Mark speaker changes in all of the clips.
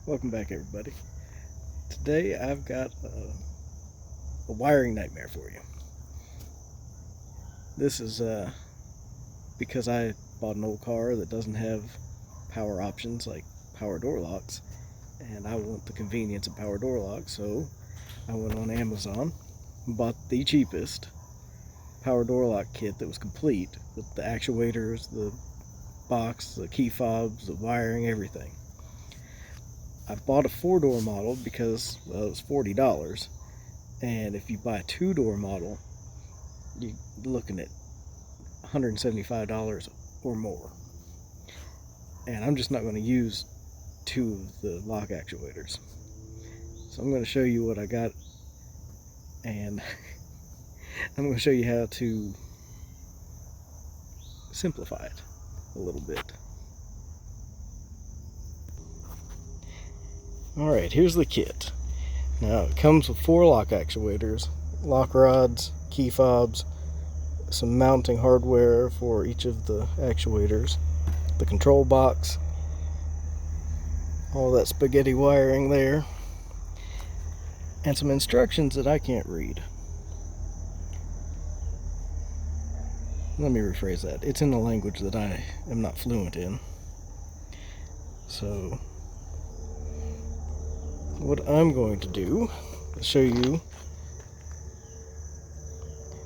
Speaker 1: Welcome back, everybody. Today I've got a wiring nightmare for you. This is because I bought an old car that doesn't have power options like power door locks, and I want the convenience of power door locks, so I went on Amazon and bought the cheapest power door lock kit that was complete with the actuators, the box, the key fobs, the wiring, everything. I bought a 4-door model because it was $40, and if you buy a 2-door model, you're looking at $175 or more. And I'm just not going to use 2 of the lock actuators. So I'm going to show you what I got, and I'm going to show you how to simplify it a little bit. Alright, here's the kit. Now it comes with 4 lock actuators, lock rods, key fobs, some mounting hardware for each of the actuators, the control box, all that spaghetti wiring there, and some instructions that I can't read. Let me rephrase that. It's in a language that I am not fluent in. So what I'm going to do is show you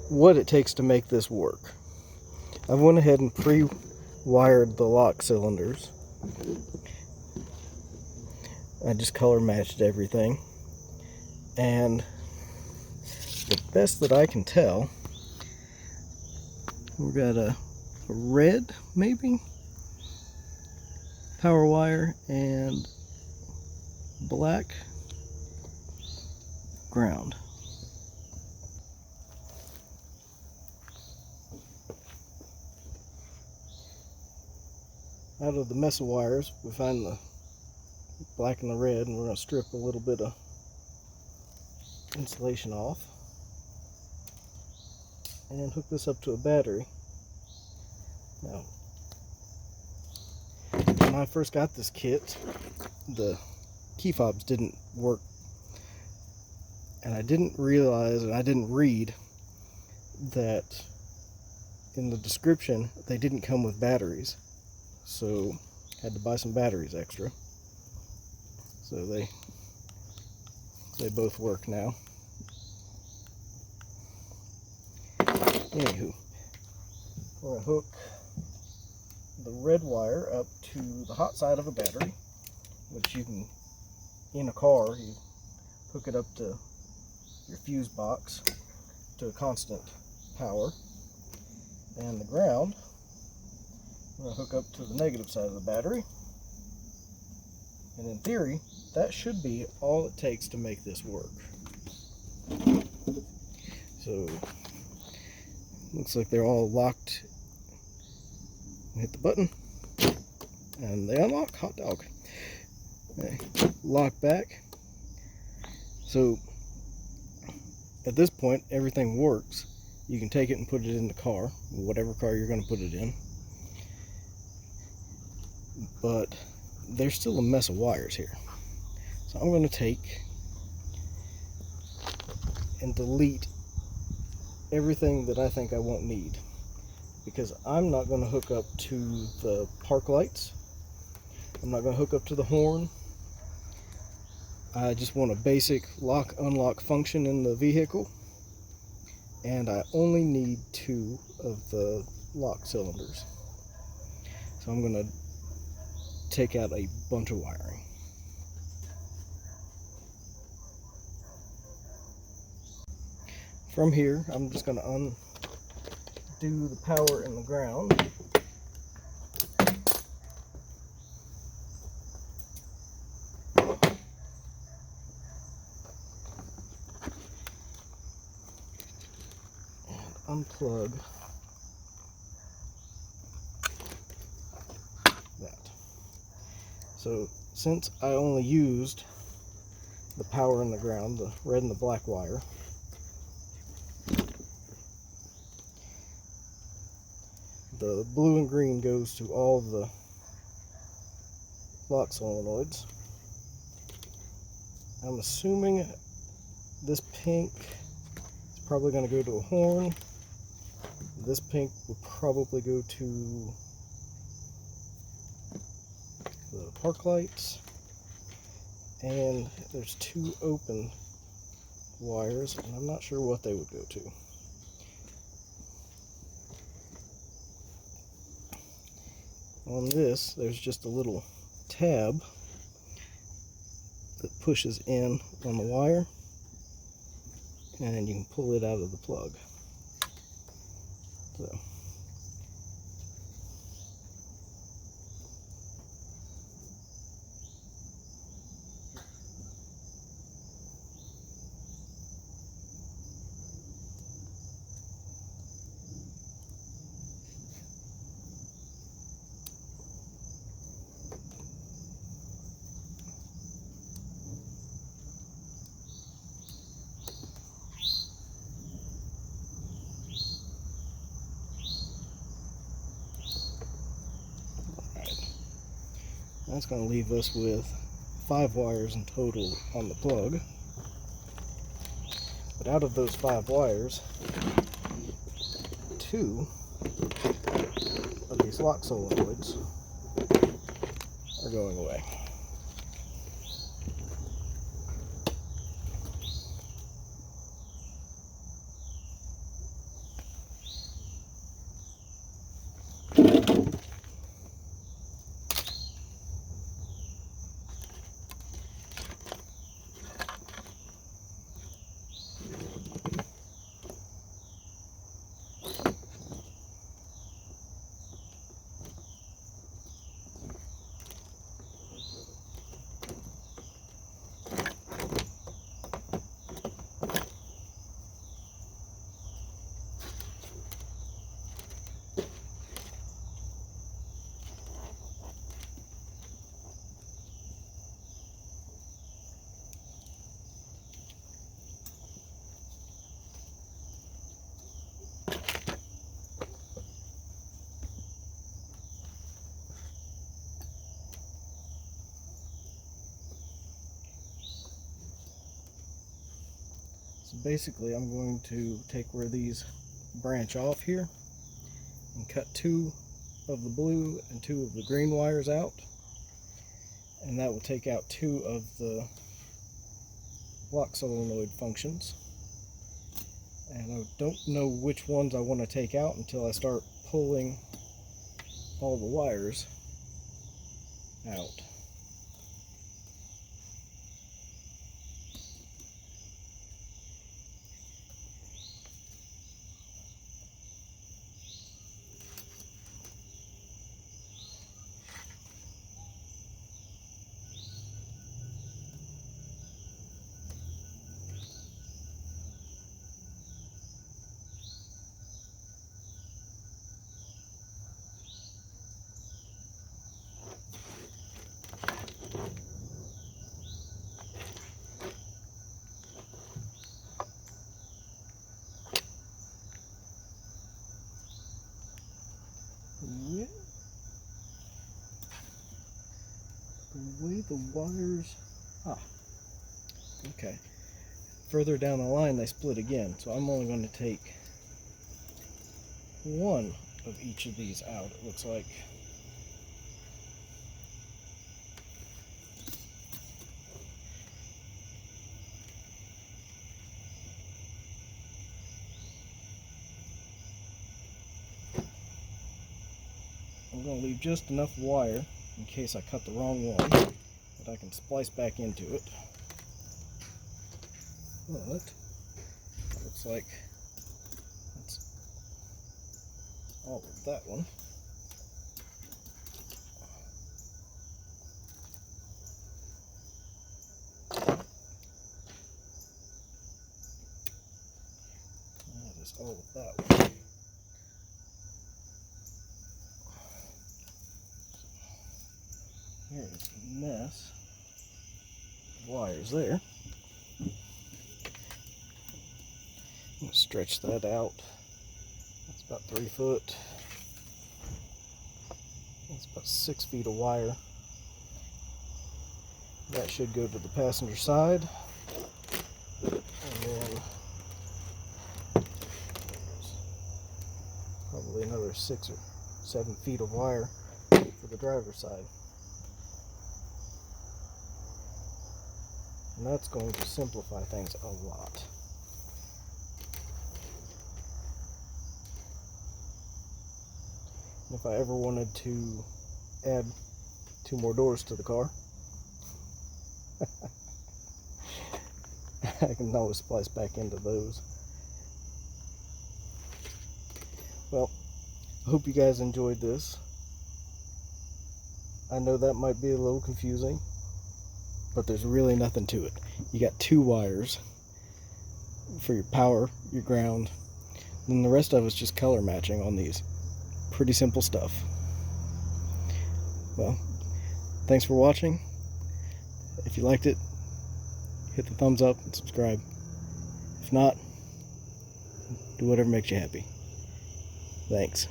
Speaker 1: what it takes to make this work. I went ahead and pre-wired the lock cylinders. I just color matched everything, and the best that I can tell, we've got a red maybe power wire and black ground. Out of the mess of wires, we find the black and the red, and we're going to strip a little bit of insulation off and hook this up to a battery. Now, when I first got this kit, the key fobs didn't work, and I didn't realize, and I didn't read that in the description they didn't come with batteries, so I had to buy some batteries extra. So they both work now. Anywho, we're going to hook the red wire up to the hot side of a battery, which you can, in a car, you hook it up to your fuse box to a constant power. And the ground, we're going to hook up to the negative side of the battery. And in theory, that should be all it takes to make this work. So, looks like they're all locked. Hit the button, and they unlock. Hot dog. They lock back. So, at this point, everything works. You can take it and put it in the car, whatever car you're going to put it in. But there's still a mess of wires here. So I'm going to take and delete everything that I think I won't need, because I'm not going to hook up to the park lights. I'm not going to hook up to the horn. I just want a basic lock unlock function in the vehicle, and I only need 2 of the lock cylinders. So I'm going to take out a bunch of wiring. From here, I'm just going to undo the power and the ground. And unplug that. So since I only used the power and the ground, the red and the black wire, the blue and green goes to all the lock solenoids, I'm assuming this pink is probably going to go to a horn. This pink will probably go to the park lights. And there's two open wires, and I'm not sure what they would go to. On this, there's just a little tab that pushes in on the wire, and you can pull it out of the plug. So that's going to leave us with 5 wires in total on the plug. But out of those 5 wires, 2 of these lock solenoids are going away. So basically I'm going to take where these branch off here and cut 2 of the blue and 2 of the green wires out, and that will take out 2 of the lock solenoid functions. And I don't know which ones I want to take out until I start pulling all the wires out. Yeah. The way the wires... okay. Further down the line they split again, so I'm only going to take 1 of each of these out, it looks like. I'm going to leave just enough wire in case I cut the wrong one that I can splice back into it. But looks like that's all of that one. That is all of that one. Here is a mess of wires there. I'm going to stretch that out. That's about 3 foot. That's about 6 feet of wire. that should go to the passenger side. And then probably another 6 or 7 feet of wire for the driver's side. And that's going to simplify things a lot. And if I ever wanted to add 2 more doors to the car, I can always splice back into those. Well, I hope you guys enjoyed this. I know that might be a little confusing, but there's really nothing to it. You got 2 wires for your power, your ground, and the rest of it's just color matching on these. Pretty simple stuff. Well, thanks for watching. If you liked it, hit the thumbs up and subscribe. If not, do whatever makes you happy. Thanks.